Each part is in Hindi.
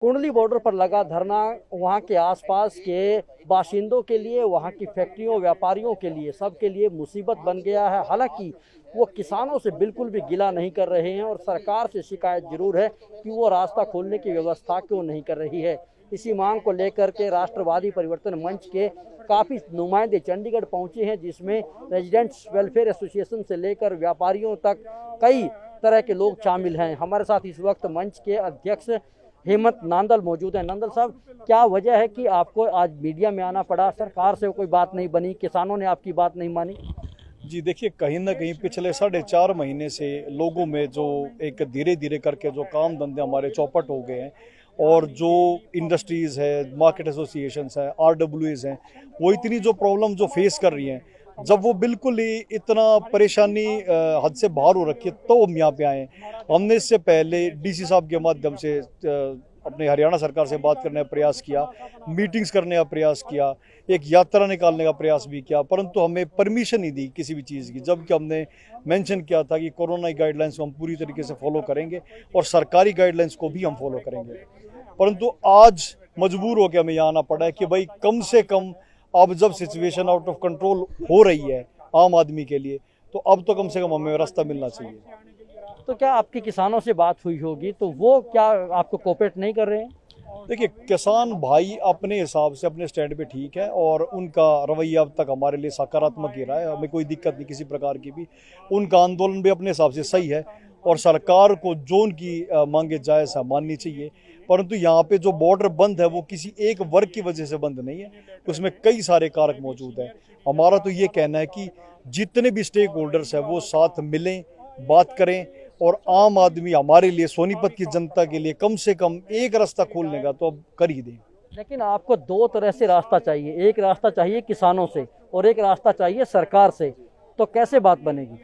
कुंडली बॉर्डर पर लगा धरना वहां के आसपास के बाशिंदों के लिए, वहां की फैक्ट्रियों, व्यापारियों के लिए, सबके लिए मुसीबत बन गया है। हालांकि वो किसानों से बिल्कुल भी गिला नहीं कर रहे हैं और सरकार से शिकायत जरूर है कि वो रास्ता खोलने की व्यवस्था क्यों नहीं कर रही है। इसी मांग को लेकर के राष्ट्रवादी परिवर्तन मंच के काफ़ी नुमाइंदे चंडीगढ़ पहुंचे हैं, जिसमें रेजिडेंट्स वेलफेयर एसोसिएशन से लेकर व्यापारियों तक कई तरह के लोग शामिल हैं। हमारे साथ इस वक्त मंच के अध्यक्ष हेमंत नांदल मौजूद हैं। नांदल साहब, क्या वजह है कि आपको आज मीडिया में आना पड़ा? सरकार से कोई बात नहीं बनी, किसानों ने आपकी बात नहीं मानी? जी देखिए, कहीं ना कहीं पिछले 4.5 महीने से लोगों में जो एक धीरे धीरे करके जो काम धंधे हमारे चौपट हो गए हैं और जो इंडस्ट्रीज़ है, मार्केट एसोसिएशंस है, आरडब्ल्यूएज हैं, वो इतनी जो प्रॉब्लम जो फेस कर रही हैं, जब वो बिल्कुल ही इतना परेशानी हद से बाहर हो रखी है तो हम यहाँ पे आए हैं। हमने इससे पहले डीसी साहब के माध्यम से अपने हरियाणा सरकार से बात करने का प्रयास किया, मीटिंग्स करने का प्रयास किया, एक यात्रा निकालने का प्रयास भी किया, परंतु हमें परमिशन नहीं दी किसी भी चीज़ की, जबकि हमने मेंशन किया था कि कोरोना गाइडलाइंस को हम पूरी तरीके से फॉलो करेंगे और सरकारी गाइडलाइंस को भी हम फॉलो करेंगे। परंतु आज मजबूर होकर हमें यहाँ आना पड़ा है कि भाई कम से कम अब जब सिचुएशन आउट ऑफ कंट्रोल हो रही है आम आदमी के लिए, तो अब तो कम से कम हमें रास्ता मिलना चाहिए। तो क्या आपकी किसानों से बात हुई होगी, तो वो क्या आपको कोऑपरेट नहीं कर रहे हैं? देखिए, किसान भाई अपने हिसाब से अपने स्टैंड पे ठीक है और उनका रवैया अब तक हमारे लिए सकारात्मक ही रहा है, हमें कोई दिक्कत नहीं किसी प्रकार की भी। उनका आंदोलन भी अपने हिसाब से सही है और सरकार को जो उनकी मांगे जायज़ है माननी चाहिए। परंतु यहाँ पे जो बॉर्डर बंद है वो किसी एक वर्ग की वजह से बंद नहीं है, उसमें कई सारे कारक मौजूद हैं। हमारा तो ये कहना है कि जितने भी स्टेक होल्डर्स हैं वो साथ मिलें, बात करें और आम आदमी हमारे लिए, सोनीपत की जनता के लिए कम से कम एक रास्ता खोलने का तो अब कर ही दें। लेकिन आपको दो तरह से रास्ता चाहिए, एक रास्ता चाहिए किसानों से और एक रास्ता चाहिए सरकार से, तो कैसे बात बनेगी?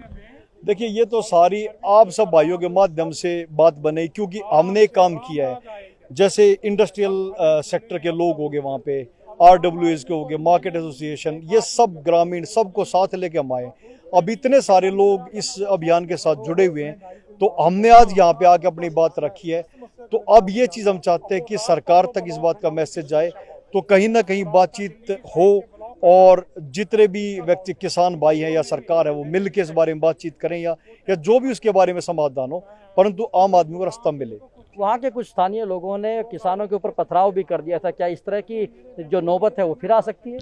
देखिए, ये तो सारी आप सब भाइयों के माध्यम से बात बने, क्योंकि हमने एक काम किया है। जैसे इंडस्ट्रियल सेक्टर के लोग हो गए, वहाँ पे आरडब्ल्यूएस के हो गए, मार्केट एसोसिएशन, ये सब ग्रामीण सबको साथ लेके हम आए। अब इतने सारे लोग इस अभियान के साथ जुड़े हुए हैं, तो हमने आज यहाँ पे आके अपनी बात रखी है। तो अब ये चीज़ हम चाहते हैं कि सरकार तक इस बात का मैसेज जाए, तो कहीं ना कहीं बातचीत हो और जितने भी व्यक्ति किसान भाई हैं या सरकार है वो मिल के इस बारे में बातचीत करें या जो भी उसके बारे में समाधान हो, परंतु आम आदमी को रास्ता मिले। वहाँ के कुछ स्थानीय लोगों ने किसानों के ऊपर पथराव भी कर दिया था, क्या इस तरह की जो नौबत है वो फिर आ सकती है?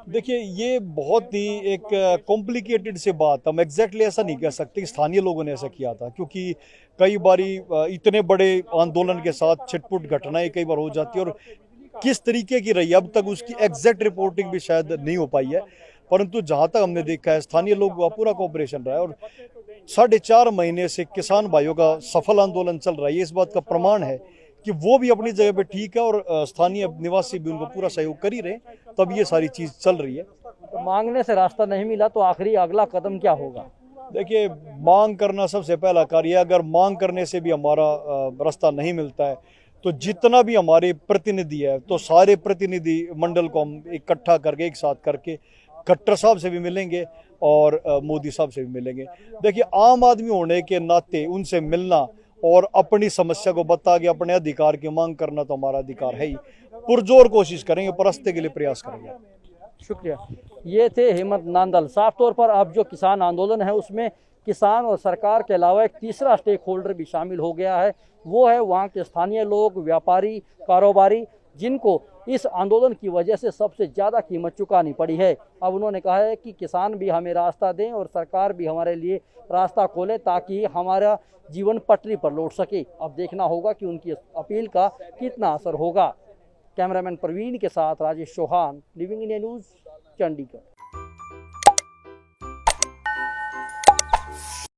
देखिए, ये बहुत ही एक कॉम्प्लिकेटेड से बात, हम एग्जैक्टली ऐसा नहीं कह सकते कि स्थानीय लोगों ने ऐसा किया था, क्योंकि कई बारी इतने बड़े आंदोलन के साथ छिटपुट घटनाएं कई बार हो जाती है और किस तरीके की रही है अब तक उसकी एग्जैक्ट रिपोर्टिंग भी शायद नहीं हो पाई है। परंतु जहाँ तक हमने देखा है स्थानीय लोग का पूरा कोऑपरेशन रहा है और 4.5 महीने से किसान भाइयों का सफल आंदोलन चल रहा है। ये इस बात का प्रमाण है कि वो भी अपनी जगह पे ठीक है और स्थानीय निवासी भी उनको पूरा सहयोग कर ही रहे, तब ये सारी चीज़ चल रही है। तो मांगने से रास्ता नहीं मिला तो आखिरी अगला कदम क्या होगा? देखिए, मांग करना सबसे पहला कार्य है। अगर मांग करने से भी हमारा रास्ता नहीं मिलता है तो जितना भी हमारे प्रतिनिधि है, तो सारे प्रतिनिधि मंडल को हम इकट्ठा करके एक साथ करके खट्टर साहब से भी मिलेंगे और मोदी साहब से भी मिलेंगे। देखिए, आम आदमी होने के नाते उनसे मिलना और अपनी समस्या को बता के अपने अधिकार की मांग करना तो हमारा अधिकार है ही। पुरजोर कोशिश करेंगे, परस्ते के लिए प्रयास करेंगे। शुक्रिया। ये थे हेमंत नांदल। साफ तौर पर अब जो किसान आंदोलन है उसमें किसान और सरकार के अलावा एक तीसरा स्टेक होल्डर भी शामिल हो गया है, वो है वहाँ के स्थानीय लोग, व्यापारी, कारोबारी, जिनको इस आंदोलन की वजह से सबसे ज़्यादा कीमत चुकानी पड़ी है। अब उन्होंने कहा है कि किसान भी हमें रास्ता दें और सरकार भी हमारे लिए रास्ता खोले ताकि हमारा जीवन पटरी पर लौट सके। अब देखना होगा कि उनकी अपील का कितना असर होगा। कैमरामैन प्रवीण के साथ Rajesh Chauhan, living India news, Chandigarh.